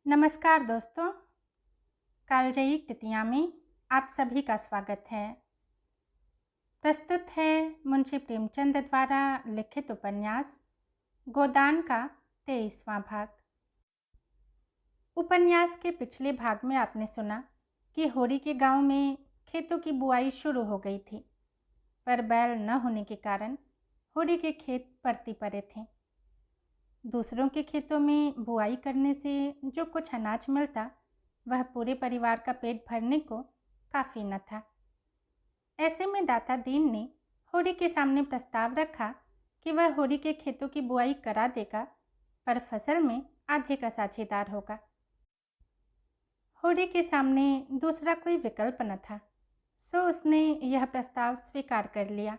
नमस्कार दोस्तों, कालजयी कृतियाँ में आप सभी का स्वागत है। प्रस्तुत है मुंशी प्रेमचंद द्वारा लिखित उपन्यास गोदान का 23वां भाग। उपन्यास के पिछले भाग में आपने सुना कि होरी के गांव में खेतों की बुआई शुरू हो गई थी, पर बैल न होने के कारण होरी के खेत पड़ती पड़े थे। दूसरों के खेतों में बुआई करने से जो कुछ अनाज मिलता वह पूरे परिवार का पेट भरने को काफ़ी न था। ऐसे में दाता दीन ने होरी के सामने प्रस्ताव रखा कि वह होरी के खेतों की बुआई करा देगा, पर फसल में आधे का साझेदार होगा। होरी के सामने दूसरा कोई विकल्प न था, सो उसने यह प्रस्ताव स्वीकार कर लिया।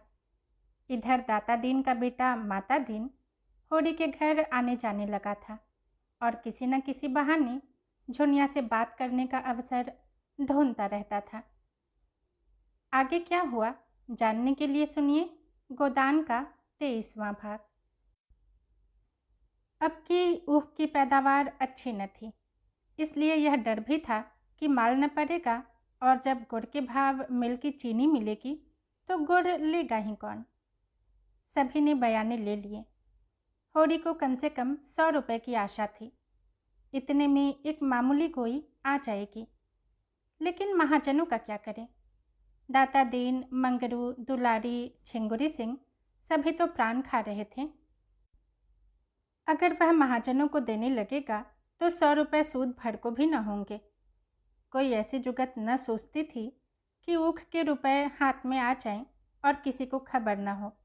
इधर दाता दीन का बेटा माता दीन होरी के घर आने जाने लगा था और किसी न किसी बहाने झुनिया से बात करने का अवसर ढूंढता रहता था। आगे क्या हुआ जानने के लिए सुनिए गोदान का 23वां भाग। अब की ऊख की पैदावार अच्छी न थी, इसलिए यह डर भी था कि माल न पड़ेगा, और जब गुड़ के भाव मिल की चीनी मिलेगी तो गुड़ लेगा ही कौन। सभी ने बयाने ले लिए। होरी को कम से कम 100 रुपये की आशा थी। इतने में एक मामूली गोई आ जाएगी, लेकिन महाजनों का क्या करें। दाता दीन, मंगरू, दुलारी, झिंगुरी सिंह सभी तो प्राण खा रहे थे। अगर वह महाजनों को देने लगेगा तो 100 रुपये सूद भर को भी न होंगे। कोई ऐसी जुगत न सोचती थी कि ऊख के रुपए हाथ में आ जाएं और किसी को खबर न हो।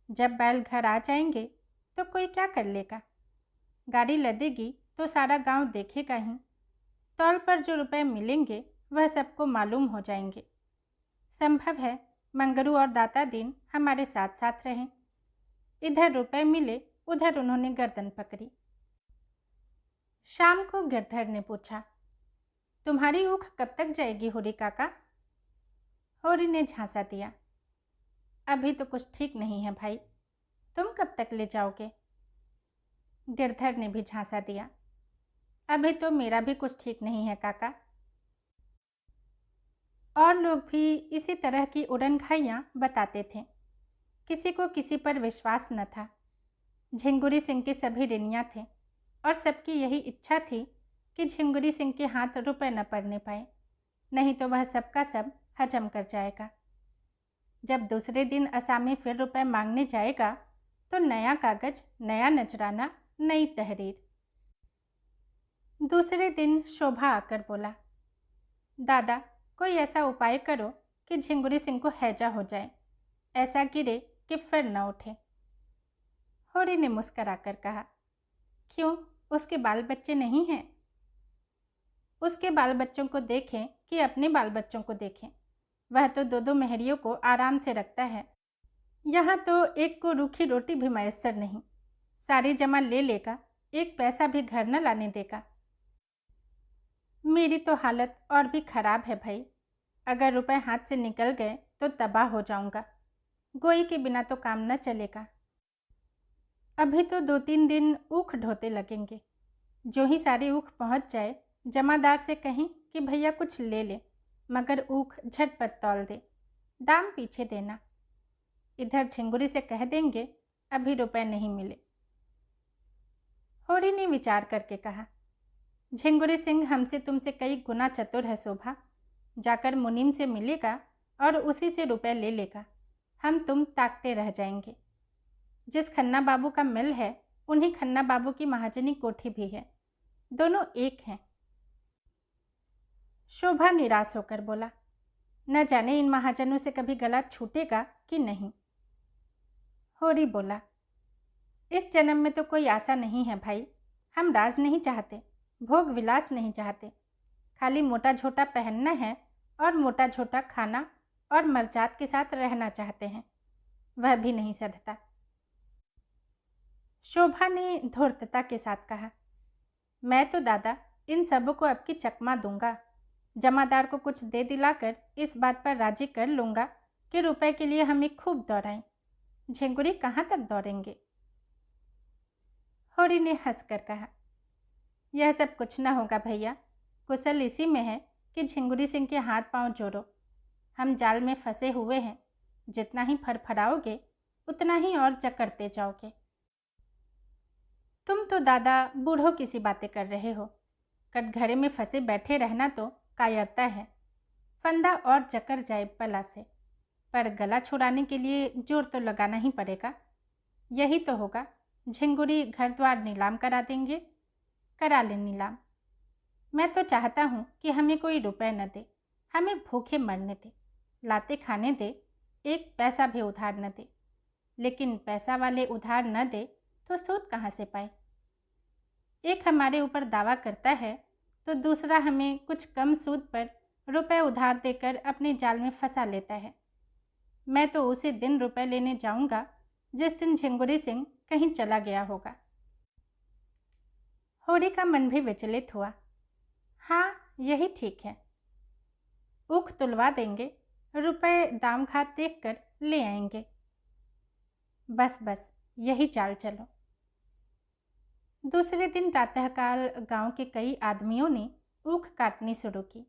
जब बैल घर आ जाएंगे तो कोई क्या कर लेगा। गाड़ी लदेगी तो सारा गांव देखेगा ही। तौल पर जो रुपए मिलेंगे वह सबको मालूम हो जाएंगे। संभव है मंगरू और दाता दीन हमारे साथ साथ रहें। इधर रुपए मिले, उधर उन्होंने गर्दन पकड़ी। शाम को गिरधर ने पूछा, तुम्हारी ऊख कब तक जाएगी होरी काका? होरी ने झांसा दिया, अभी तो कुछ ठीक नहीं है भाई, तुम कब तक ले जाओगे? गिरधर ने भी झांसा दिया, अभी तो मेरा भी कुछ ठीक नहीं है काका। और लोग भी इसी तरह की उड़न घाइयाँ बताते थे। किसी को किसी पर विश्वास न था। झिंगुरी सिंह के सभी ऋणियाँ थे और सबकी यही इच्छा थी कि झिंगुरी सिंह के हाथ रुपए न पड़ने पाए, नहीं तो वह सबका सब हजम कर जाएगा। जब दूसरे दिन असामी फिर रुपए मांगने जाएगा तो नया कागज, नया नजराना, नई तहरीर। दूसरे दिन शोभा आकर बोला, दादा कोई ऐसा उपाय करो कि झिंगुरी सिंह को हैजा हो जाए, ऐसा गिरे कि फिर न उठे। होरी ने मुस्कराकर कहा, क्यों, उसके बाल बच्चे नहीं हैं? उसके बाल बच्चों को देखें कि अपने बाल बच्चों को देखें, वह तो 2-2 मेहरियों को आराम से रखता है। यहाँ तो एक को रूखी रोटी भी मैसर नहीं। सारी जमा ले लेगा, एक पैसा भी घर न लाने देगा। मेरी तो हालत और भी खराब है भाई। अगर रुपए हाथ से निकल गए तो तबाह हो जाऊंगा। गोई के बिना तो काम न चलेगा। अभी तो 2-3 दिन ऊख ढोते लगेंगे। जो ही सारी ऊख पहुंच जाए, जमादार से कहीं कि भैया कुछ ले ले, मगर ऊख झटपट तौल दे, दाम पीछे देना। इधर झिंगुरी से कह देंगे अभी रुपए नहीं मिले। होरी ने विचार करके कहा, झिंगुरी सिंह हमसे तुमसे कई गुना चतुर है शोभा। जाकर मुनीम से मिलेगा और उसी से रुपए ले लेगा। हम तुम ताकते रह जाएंगे। जिस खन्ना बाबू का मिल है उन्हीं खन्ना बाबू की महाजनी कोठी भी है, दोनों एक हैं। शोभा निराश होकर बोला, न जाने इन महाजनों से कभी गला छूटेगा कि नहीं। होरी बोला, इस जन्म में तो कोई आशा नहीं है भाई। हम राज नहीं चाहते, भोग विलास नहीं चाहते, खाली मोटा झोटा पहनना है और मोटा झोटा खाना और मर्जात के साथ रहना चाहते हैं, वह भी नहीं सधता। शोभा ने धूर्तता के साथ कहा, मैं तो दादा इन सबों को अब की चकमा दूंगा। जमादार को कुछ दे दिलाकर इस बात पर राजी कर लूँगा कि रुपए के लिए हमें खूब दौड़ाएं। झिंगुरी कहाँ तक दौड़ेंगे? होरी ने हंसकर कहा, यह सब कुछ न होगा भैया। कुशल इसी में है कि झिंगुरी सिंह के हाथ पांव जोड़ो। हम जाल में फंसे हुए हैं। जितना ही फड़फड़ाओगे उतना ही और जकड़ते जाओगे। तुम तो दादा बूढ़ों की सी बातें कर रहे हो। कटघरे में फंसे बैठे रहना तो कायरता है। फंदा और जकड़ जाए बला से, पर गला छुड़ाने के लिए जोर तो लगाना ही पड़ेगा। यही तो होगा। झिंगुरी घर द्वार नीलाम करा देंगे। करा ले नीलाम। मैं तो चाहता हूँ कि हमें कोई रुपए न दे, हमें भूखे मरने दे, लाते खाने दे, एक पैसा भी उधार न दे। लेकिन पैसा वाले उधार न दे तो सूद कहाँ से पाए? एक हमारे ऊपर दावा करता है तो दूसरा हमें कुछ कम सूद पर रुपए उधार देकर अपने जाल में फंसा लेता है। मैं तो उसी दिन रुपए लेने जाऊंगा जिस दिन झिंगुरी सिंह कहीं चला गया होगा। होरी का मन भी विचलित हुआ। हाँ, यही ठीक है। ऊख तुलवा देंगे, रुपए दाम घात देख कर ले आएंगे। बस बस, यही चाल चलो। दूसरे दिन प्रातःकाल गांव के कई आदमियों ने ऊख काटनी शुरू की।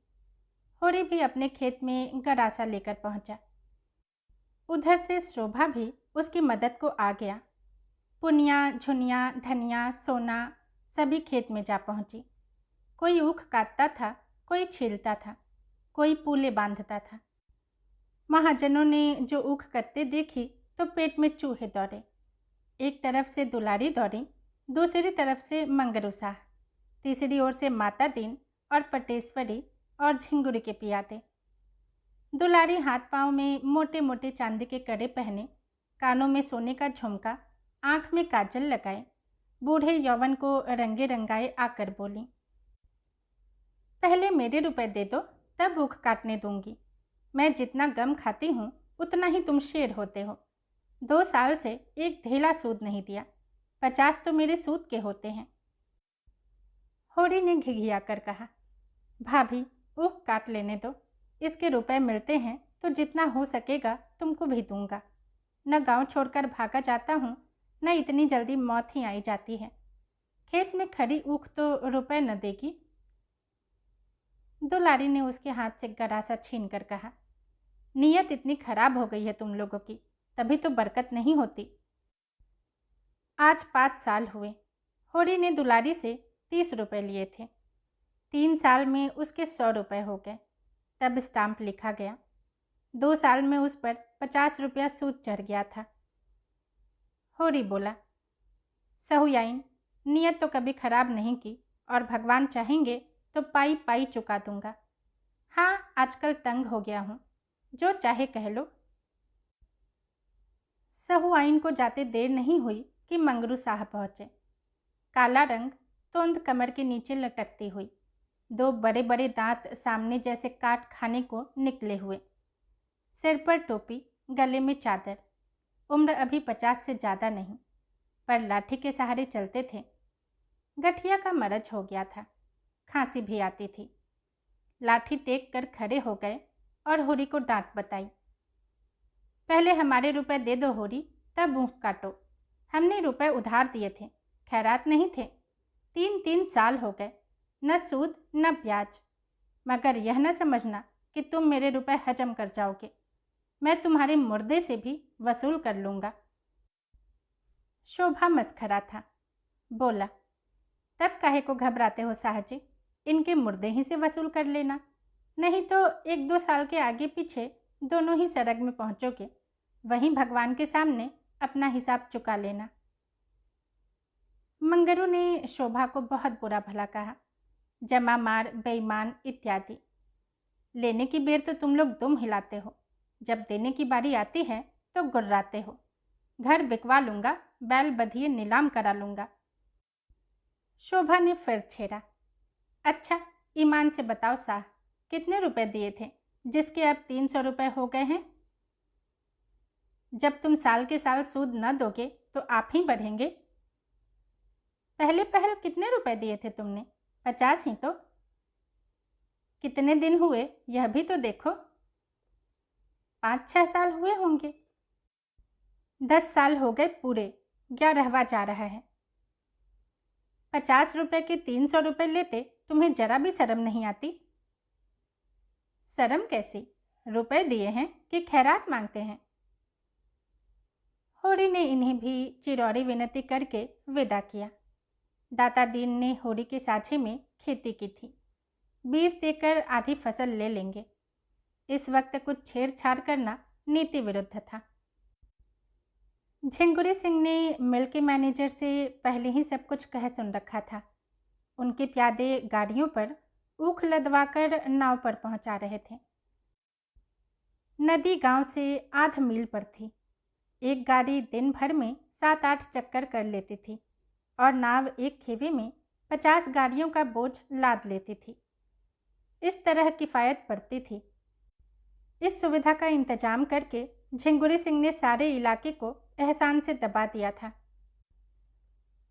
होरी भी अपने खेत में गरासा लेकर पहुंचा। उधर से शोभा भी उसकी मदद को आ गया। पुनिया, झुनिया, धनिया, सोना सभी खेत में जा पहुंची। कोई ऊख काटता था, कोई छीलता था, कोई पूले बांधता था। महाजनों ने जो ऊख कत्ते देखी तो पेट में चूहे दौड़े। एक तरफ से दुलारी दौड़ी, दूसरी तरफ से मंगरू साह, तीसरी ओर से माता दीन और पटेश्वरी और झिंगुरी के पियादे। दुलारी हाथ पांव में मोटे मोटे चांदी के कड़े पहने, कानों में सोने का झुमका, आंख में काजल लगाए, बूढ़े यौवन को रंगे रंगाए आकर बोली, पहले मेरे रुपए दे दो, तब ऊख काटने दूंगी। मैं जितना गम खाती हूँ उतना ही तुम शेर होते हो। 2 साल से एक धेला सूद नहीं दिया, 50 तो मेरे सूद के होते हैं। होरी ने घिघिया कर कहा, भाभी ऊख काट लेने दो, इसके रुपए मिलते हैं तो जितना हो सकेगा तुमको भी दूंगा। न गांव छोड़कर भागा जाता हूँ, न इतनी जल्दी मौत ही आई जाती है। खेत में खड़ी ऊख तो रुपए न देगी। दुलारी ने उसके हाथ से गरासा छीन कर कहा, नीयत इतनी खराब हो गई है तुम लोगों की, तभी तो बरकत नहीं होती। आज 5 साल हुए। होरी ने दुलारी से 30 रुपए लिए थे। 3 साल में उसके 100 रुपए हो गए। तब स्टाम्प लिखा गया। 2 साल में उस पर 50 रुपया सूद चढ़ गया था। होरी बोला, सहुयाइन, नियत तो कभी खराब नहीं की और भगवान चाहेंगे तो पाई पाई चुका दूंगा। हाँ, आजकल तंग हो गया हूँ, जो चाहे कह लो। सहुआइन को जाते देर नहीं हुई कि मंगरू साहब पहुँचे। काला रंग, तोंद कमर के नीचे लटकती हुई, 2 बड़े बड़े दांत सामने जैसे काट खाने को निकले हुए, सिर पर टोपी, गले में चादर। उम्र अभी 50 से ज़्यादा नहीं, पर लाठी के सहारे चलते थे। गठिया का मरज हो गया था, खांसी भी आती थी। लाठी टेक कर खड़े हो गए और होरी को डांट बताई, पहले हमारे रुपए दे दो होरी, तब ऊँख काटो। हमने रुपए उधार दिए थे, खैरात नहीं थे। 3 साल हो गए, न सूद न ब्याज। मगर यह न समझना कि तुम मेरे रुपए हजम कर जाओगे। मैं तुम्हारे मुर्दे से भी वसूल कर लूँगा। शोभा मस्खरा था। बोला, तब काहे को घबराते हो साहजी, इनके मुर्दे ही से वसूल कर लेना, नहीं तो 1-2 साल के आगे पीछे दोनों ही सरग में पहुँचोगे। वहीं भगवान के सामने अपना हिसाब चुका लेना। मंगरू ने शोभा को बहुत बुरा भला कहा, जमा मार, बेईमान इत्यादि। लेने की बेर तो तुम लोग दुम हिलाते हो, जब देने की बारी आती है तो गुर्राते हो। घर बिकवा लूँगा, बैल बधिये नीलाम करा लूँगा। शोभा ने फिर छेड़ा, अच्छा ईमान से बताओ साह, कितने रुपए दिए थे जिसके अब 300 रुपए हो गए हैं? जब तुम साल के साल सूद न दोगे तो आप ही बढ़ेंगे। पहले पहल कितने रुपए दिए थे तुमने? 50 ही तो। कितने दिन हुए यह भी तो देखो। 5-6 साल हुए होंगे। 10 साल हो गए पूरे, 11वां जा रहा है। ₹50 के 300 लेते तुम्हें जरा भी शर्म नहीं आती? शर्म कैसी? रुपए दिए हैं कि खैरात मांगते हैं? होरी ने इन्हें भी चिरौरी विनती करके विदा किया। दाता दीन ने होरी के साझे में खेती की थी। बीज देकर आधी फसल ले लेंगे। इस वक्त कुछ छेड़छाड़ करना नीति विरुद्ध था। झिंगुरी सिंह ने मिल के मैनेजर से पहले ही सब कुछ कह सुन रखा था। उनके प्यादे गाड़ियों पर ऊख लदवाकर नाव पर पहुंचा रहे थे। नदी गांव से आध मील पर थी। एक गाड़ी दिन भर में 7-8 चक्कर कर लेती थी और नाव एक खेवे में 50 गाड़ियों का बोझ लाद लेती थी। इस तरह किफ़ायत पड़ती थी। इस सुविधा का इंतजाम करके झिंगुरी सिंह ने सारे इलाके को एहसान से दबा दिया था।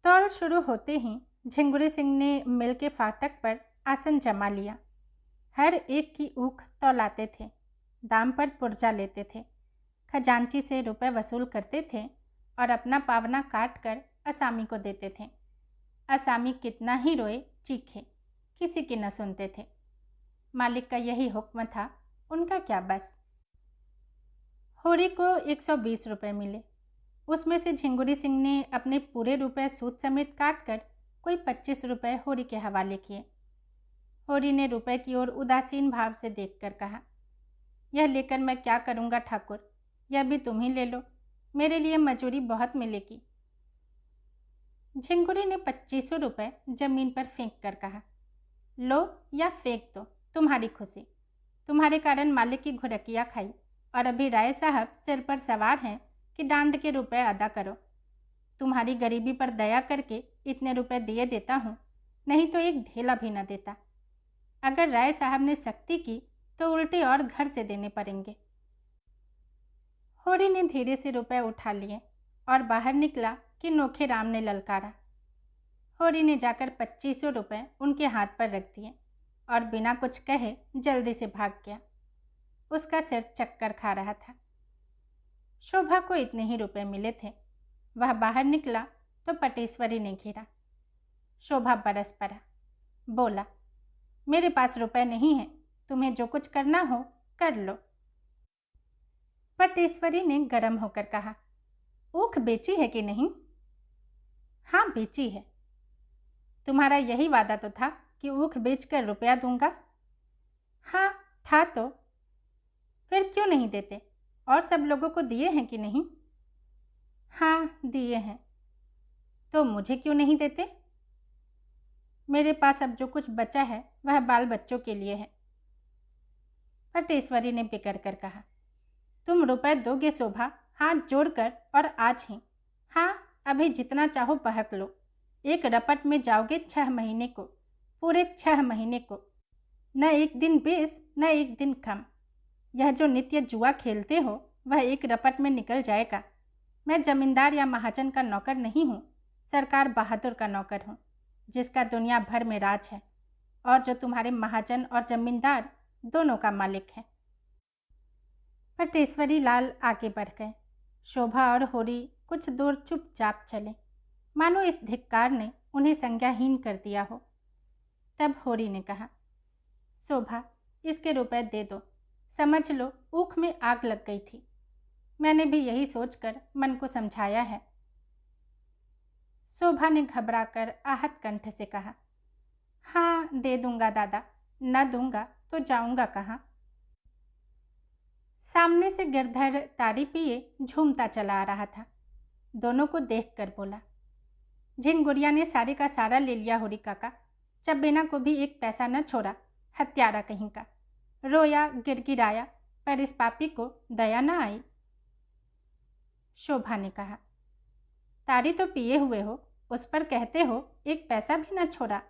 तौल शुरू होते ही झिंगुरी सिंह ने मिल के फाटक पर आसन जमा लिया। हर एक की ऊख तौलाते थे, दाम पर पुर्जा लेते थे, खजांची से रुपए वसूल करते थे और अपना पावना काट कर असामी को देते थे। असामी कितना ही रोए चीखे, किसी की न सुनते थे। मालिक का यही हुक्म था, उनका क्या बस। होरी को 120 रुपये मिले। उसमें से झिंगुरी सिंह ने अपने पूरे रुपए सूद समेत काट कर कोई 25 रुपये होरी के हवाले किए। होरी ने रुपए की ओर उदासीन भाव से देखकर कहा, यह लेकर मैं क्या करूँगा ठाकुर, यह भी तुम ही ले लो, मेरे लिए मजूरी बहुत मिलेगी। झिंगुरी ने 2500 रुपये जमीन पर फेंक कर कहा, लो या फेंक दो, तुम्हारी खुशी। तुम्हारे कारण मालिक की घुड़कियाँ खाई और अभी राय साहब सिर पर सवार हैं कि डांड के रुपए अदा करो। तुम्हारी गरीबी पर दया करके इतने रुपए दिए देता हूँ, नहीं तो एक ढेला भी न देता। अगर राय साहब ने सख्ती की तो उल्टे और घर से देने पड़ेंगे। होरी ने धीरे से रुपए उठा लिए और बाहर निकला कि नोखे राम ने ललकारा। होरी ने जाकर 2500 रुपये उनके हाथ पर रख दिए और बिना कुछ कहे जल्दी से भाग गया। उसका सिर चक्कर खा रहा था। शोभा को इतने ही रुपए मिले थे। वह बाहर निकला तो पटेश्वरी ने घेरा। शोभा बरस पड़ा, बोला, मेरे पास रुपए नहीं हैं, तुम्हें जो कुछ करना हो कर लो। पटेश्वरी ने गर्म होकर कहा, ऊख बेची है कि नहीं? हाँ बेची है। तुम्हारा यही वादा तो था कि ऊख बेचकर रुपया दूंगा। हाँ था तो। फिर क्यों नहीं देते? और सब लोगों को दिए हैं कि नहीं? हाँ दिए हैं। तो मुझे क्यों नहीं देते? मेरे पास अब जो कुछ बचा है वह बाल बच्चों के लिए है। पटेश्वरी ने बिगड़ कर कहा, तुम रुपए दोगे शोभा, हाथ जोड़कर और आज ही। हाँ अभी जितना चाहो बहक लो। एक रपट में जाओगे 6 महीने को, पूरे 6 महीने को। न एक दिन बेस न एक दिन कम। यह जो नित्य जुआ खेलते हो वह एक रपट में निकल जाएगा। मैं जमींदार या महाजन का नौकर नहीं हूँ, सरकार बहादुर का नौकर हूँ, जिसका दुनिया भर में राज है और जो तुम्हारे महाजन और जमींदार दोनों का मालिक है। पटेश्वरी लाल आगे बढ़ गए। शोभा और होरी कुछ दूर चुपचाप चले, मानो इस धिक्कार ने उन्हें संज्ञाहीन कर दिया हो। तब होरी ने कहा, शोभा इसके रुपए दे दो, समझ लो ऊख में आग लग गई थी। मैंने भी यही सोचकर मन को समझाया है। शोभा ने घबराकर आहत कंठ से कहा, हाँ दे दूंगा दादा, न दूंगा तो जाऊंगा कहाँ। सामने से गिरधर ताड़ी पिए झूमता चला आ रहा था। दोनों को देखकर बोला, झिंगुरिया ने सारे का सारा ले लिया होरी काका, चब्बेना को भी एक पैसा न छोड़ा, हत्यारा कहीं का। रोया गिड़गिड़ाया पर इस पापी को दया न आई। शोभा ने कहा, ताड़ी तो पिए हुए हो, उस पर कहते हो एक पैसा भी न छोड़ा।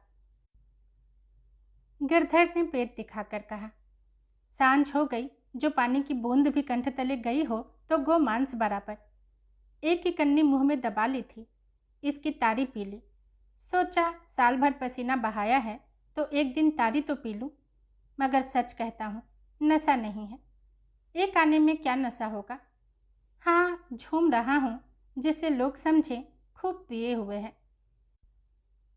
गिरधर ने पेट दिखाकर कहा, सांझ हो गई, जो पानी की बूंद भी कंठ तले गई हो तो गो मांस बराबर। एक ही कन्नी मुंह में दबा ली थी, इसकी ताड़ी पी ली। सोचा साल भर पसीना बहाया है तो एक दिन ताड़ी तो पी लूं, मगर सच कहता हूँ नशा नहीं है। एक आने में क्या नशा होगा। हाँ झूम रहा हूँ जिससे लोग समझें खूब पिए हुए हैं।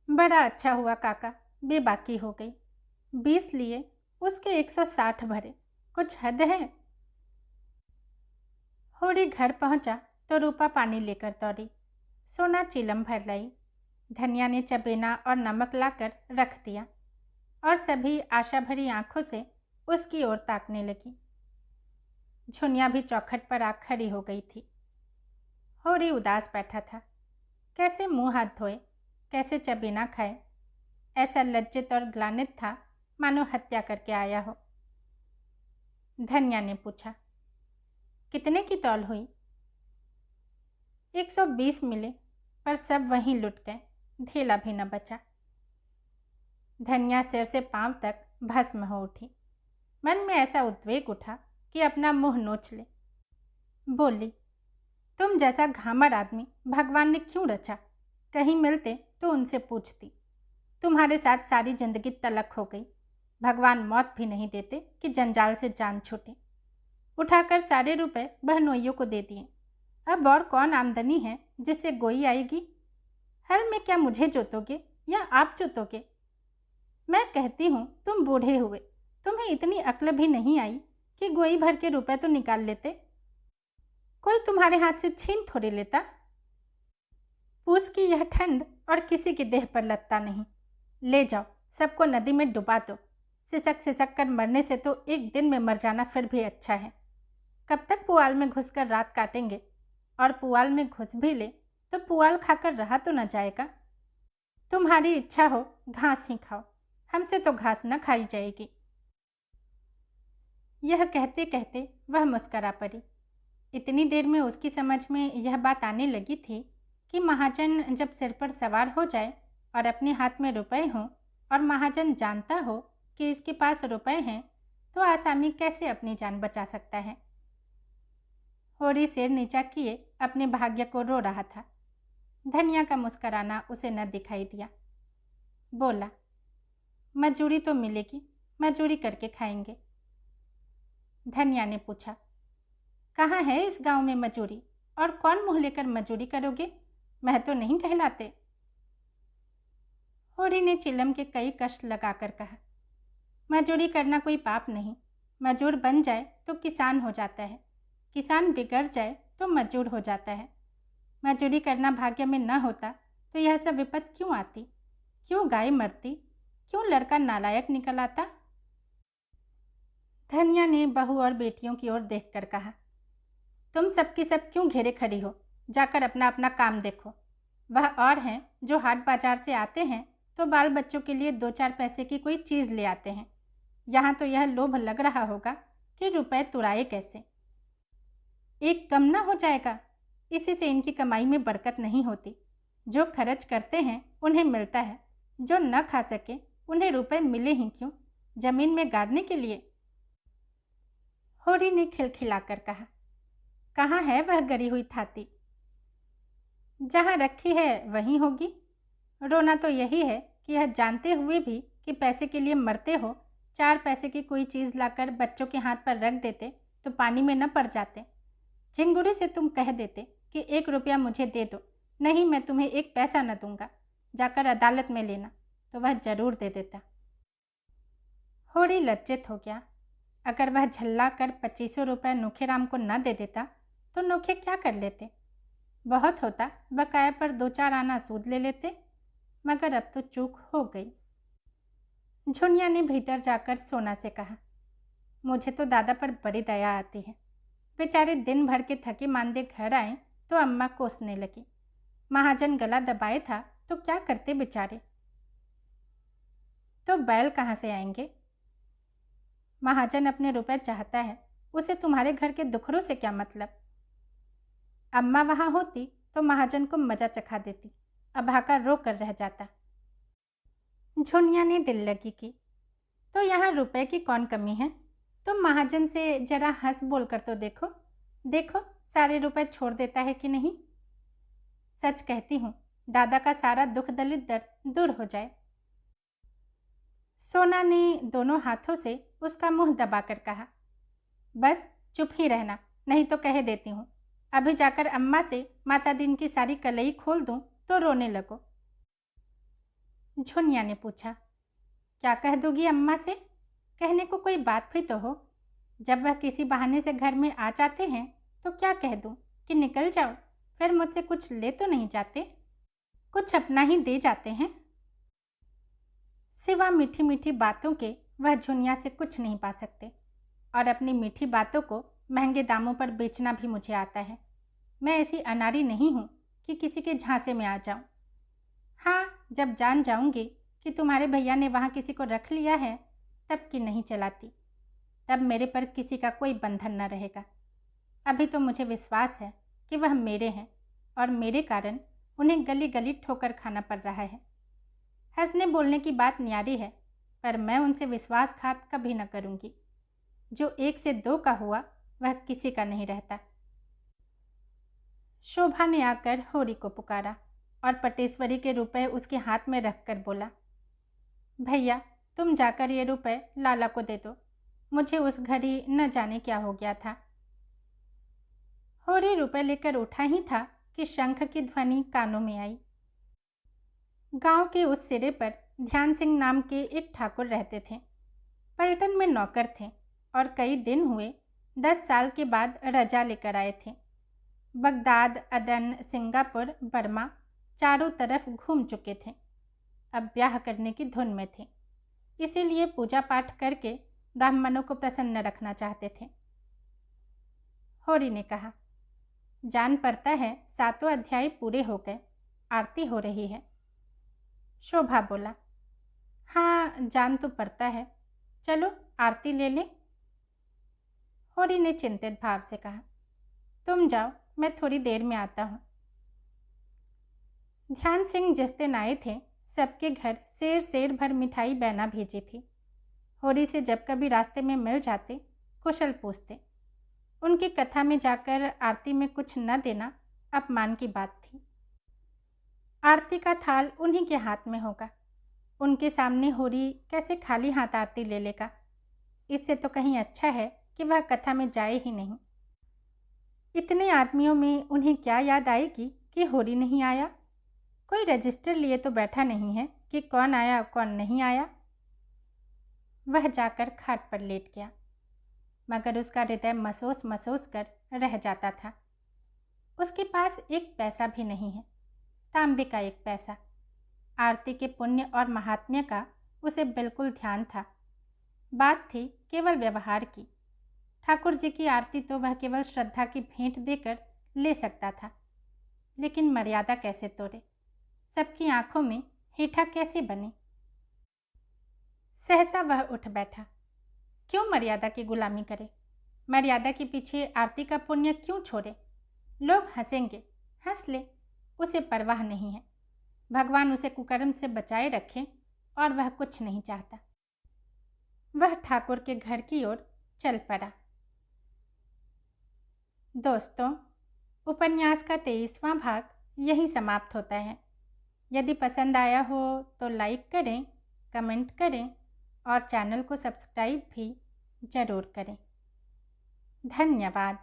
बड़ा अच्छा हुआ काका, बेबाकी हो गई। 20 लिए, उसके 160 भरे, कुछ हद है। होरी घर पहुंचा तो रूपा पानी लेकर दौड़ी। सोना चिलम भर लाई। धनिया ने चबेना और नमक लाकर रख दिया और सभी आशा भरी आंखों से उसकी ओर ताकने लगी। झुनिया भी चौखट पर आ खड़ी हो गई थी। होरी उदास बैठा था। कैसे मुंह हाथ धोए, कैसे चबेना खाए। ऐसा लज्जित और ग्लानित था मानो हत्या करके आया हो। धनिया ने पूछा, कितने की तौल हुई? 120 मिले, पर सब वहीं लुट गए, धेला भी न बचा। धनिया सिर से पांव तक भस्म हो उठी। मन में ऐसा उद्वेग उठा कि अपना मुंह नोच ले। बोली, तुम जैसा घामर आदमी भगवान ने क्यों रचा? कहीं मिलते तो उनसे पूछती। तुम्हारे साथ सारी जिंदगी तलक हो गई। भगवान मौत भी नहीं देते कि जंजाल से जान छूटे। उठाकर सारे रुपए बहनोइयों को दे दिए। अब और कौन आमदनी है जिससे गोई आएगी? हल में क्या मुझे जोतोगे या आप जोतोगे? मैं कहती हूँ तुम बूढ़े हुए, तुम्हें इतनी अक्ल भी नहीं आई कि गोई भर के रुपए तो निकाल लेते। कोई तुम्हारे हाथ से छीन थोड़ी लेता। पूस की यह ठंड और किसी की देह पर लगता नहीं। ले जाओ, सबको नदी में डुबा दो। सिसक सिसक कर मरने से तो एक दिन में मर जाना फिर भी अच्छा है। कब तक पुआल में घुसकर रात काटेंगे? और पुआल में घुस भी ले तो पुआल खाकर रहा तो न जाएगा। तुम्हारी इच्छा हो घास ही खाओ, हमसे तो घास न खाई जाएगी। यह कहते कहते वह मुस्करा पड़ी। इतनी देर में उसकी समझ में यह बात आने लगी थी कि महाजन जब सिर पर सवार हो जाए और अपने हाथ में रुपए हों और महाजन जानता हो कि इसके पास रुपए हैं तो आसामी कैसे अपनी जान बचा सकता है। होरी सिर नीचा किए अपने भाग्य को रो रहा था। धनिया का मुस्कराना उसे न दिखाई दिया। बोला, मजूरी तो मिलेगी, मजूरी करके खाएंगे। धनिया ने पूछा, कहाँ है इस गांव में मजूरी और कौन मुंह लेकर मजूरी करोगे? मैं तो नहीं कहलाते। होरी ने चिलम के कई कष्ट लगाकर कहा, मजूरी करना कोई पाप नहीं। मजूर बन जाए तो किसान हो जाता है, किसान बिगड़ जाए तो मजूर हो जाता है। मजूरी करना भाग्य में न होता तो यह सब विपत क्यों आती? क्यों गाय मरती? क्यों लड़का नालायक निकल आता? धनिया ने बहू और बेटियों की ओर देखकर कहा, तुम सबकी सब क्यों घेरे खड़ी हो? जाकर अपना अपना काम देखो। वह और हैं जो हाट बाजार से आते हैं तो बाल बच्चों के लिए 2-4 पैसे की कोई चीज़ ले आते हैं। यहाँ तो यह लोभ लग रहा होगा कि रुपए तुराए कैसे। एक कम ना हो जाएगा? इसी से इनकी कमाई में बरकत नहीं होती। जो खर्च करते हैं उन्हें मिलता है, जो न खा सके उन्हें रुपए मिले ही क्यों? जमीन में गाड़ने के लिए। होरी ने खिलखिलाकर कहा, कहाँ है वह गरी हुई थाती? जहाँ रखी है वहीं होगी। रोना तो यही है कि यह जानते हुए भी कि पैसे के लिए मरते हो, 4 पैसे की कोई चीज़ लाकर बच्चों के हाथ पर रख देते तो पानी में न पड़ जाते। झिंगुरी से तुम कह देते कि 1 रुपया मुझे दे दो, नहीं मैं तुम्हें 1 पैसा न दूंगा, जाकर अदालत में लेना, तो वह जरूर दे देता। होरी लज्जित हो गया। अगर वह झल्ला कर 2500 रुपये नोखेराम को न दे देता तो नोखे क्या कर लेते? बहुत होता बकाया पर 2-4 आना सूद ले लेते, मगर अब तो चूक हो गई। झुनिया ने भीतर जाकर सोना से कहा, मुझे तो दादा पर बड़ी दया आती है। बेचारे दिन भर के थके मांदे घर आए तो अम्मा कोसने लगी। महाजन गला दबाए था तो क्या करते बेचारे। तो बैल कहाँ से आएंगे? महाजन अपने रुपए चाहता है, उसे तुम्हारे घर के दुखरों से क्या मतलब? अम्मा वहाँ होती तो महाजन को मजा चखा देती, अभागा रो कर रह जाता। झुनिया ने दिल लगी की, तो यहाँ रुपए की कौन कमी है? तुम महाजन से जरा हंस बोल कर तो देखो, देखो सारे रुपए छोड़ देता है कि नहीं। सच कहती हूँ, दादा का सारा दुख दलित दर्द दूर हो जाए। सोना ने दोनों हाथों से उसका मुंह दबाकर कहा, बस चुप ही रहना, नहीं तो कह देती हूँ, अभी जाकर अम्मा से माता दिन की सारी कलई खोल दूँ तो रोने लगो। झुनिया ने पूछा। क्या कह दोगी अम्मा से? कहने को कोई बात भी तो हो। जब वह किसी बहाने से घर में आ जाते हैं तो क्या कह दूं कि निकल जाओ, फिर मुझसे कुछ ले तो नहीं जाते, कुछ अपना ही दे जाते हैं। सिवा मीठी मीठी बातों के वह झुनिया से कुछ नहीं पा सकते, और अपनी मीठी बातों को महंगे दामों पर बेचना भी मुझे आता है। मैं ऐसी अनाड़ी नहीं हूँ कि किसी के झांसे में आ जाऊँ। हाँ, जब जान जाऊँगी कि तुम्हारे भैया ने वहाँ किसी को रख लिया है, तब की नहीं चलाती। तब मेरे पर किसी का कोई बंधन न रहेगा। अभी तो मुझे विश्वास है कि वह मेरे हैं, और मेरे कारण उन्हें गली गली ठोकर खाना पड़ रहा है। हंसने बोलने की बात न्यारी है, पर मैं उनसे विश्वासघात कभी न करूँगी। जो 1 से 2 का हुआ वह किसी का नहीं रहता। शोभा ने आकर होरी को पुकारा और पटेश्वरी के रुपए उसके हाथ में रखकर बोला, भैया तुम जाकर ये रुपए लाला को दे दो। मुझे उस घड़ी न जाने क्या हो गया था। होरी रुपए लेकर उठा ही था कि शंख की ध्वनि कानों में आई। गांव के उस सिरे पर ध्यान सिंह नाम के एक ठाकुर रहते थे। पलटन में नौकर थे और कई दिन हुए 10 साल के बाद रजा लेकर आए थे। बगदाद, अदन, सिंगापुर, बर्मा चारों तरफ घूम चुके थे। अब ब्याह करने की धुन में थे, इसीलिए पूजा पाठ करके ब्राह्मणों को प्रसन्न रखना चाहते थे। होरी ने कहा, जान पड़ता है 7 अध्याय पूरे हो गए, आरती हो रही है। शोभा बोला, हाँ जान तो पड़ता है, चलो आरती ले लें। होरी ने चिंतित भाव से कहा, तुम जाओ, मैं थोड़ी देर में आता हूँ। ध्यान सिंह जिस दिन आए थे सबके घर सेर सेर भर मिठाई बहना भेजी थी। होरी से जब कभी रास्ते में मिल जाते कुशल पूछते। उनकी कथा में जाकर आरती में कुछ न देना अपमान की बात थी। आरती का थाल उन्हीं के हाथ में होगा, उनके सामने होरी कैसे खाली हाथ आरती ले लेगा। इससे तो कहीं अच्छा है कि वह कथा में जाए ही नहीं। इतने आदमियों में उन्हें क्या याद आएगी कि होरी नहीं आया। कोई रजिस्टर लिए तो बैठा नहीं है कि कौन आया कौन नहीं आया। वह जाकर खाट पर लेट गया, मगर उसका हृदय महसूस महसूस कर रह जाता था। उसके पास एक पैसा भी नहीं है, तांबे का एक पैसा। आरती के पुण्य और महात्म्य का उसे बिल्कुल ध्यान था। बात थी केवल व्यवहार की। ठाकुर जी की आरती तो वह केवल श्रद्धा की भेंट देकर ले सकता था, लेकिन मर्यादा कैसे तोड़े, सबकी आंखों में हेठा कैसे बने। सहसा वह उठ बैठा। क्यों मर्यादा की गुलामी करे, मर्यादा के पीछे आरती का पुण्य क्यों छोड़े। लोग हंसेंगे, हंस ले, उसे परवाह नहीं है। भगवान उसे कुकर्म से बचाए रखे और वह कुछ नहीं चाहता। वह ठाकुर के घर की ओर चल पड़ा। दोस्तों, उपन्यास का 23वां भाग यहीं समाप्त होता है। यदि पसंद आया हो तो लाइक करें, कमेंट करें और चैनल को सब्सक्राइब भी ज़रूर करें। धन्यवाद।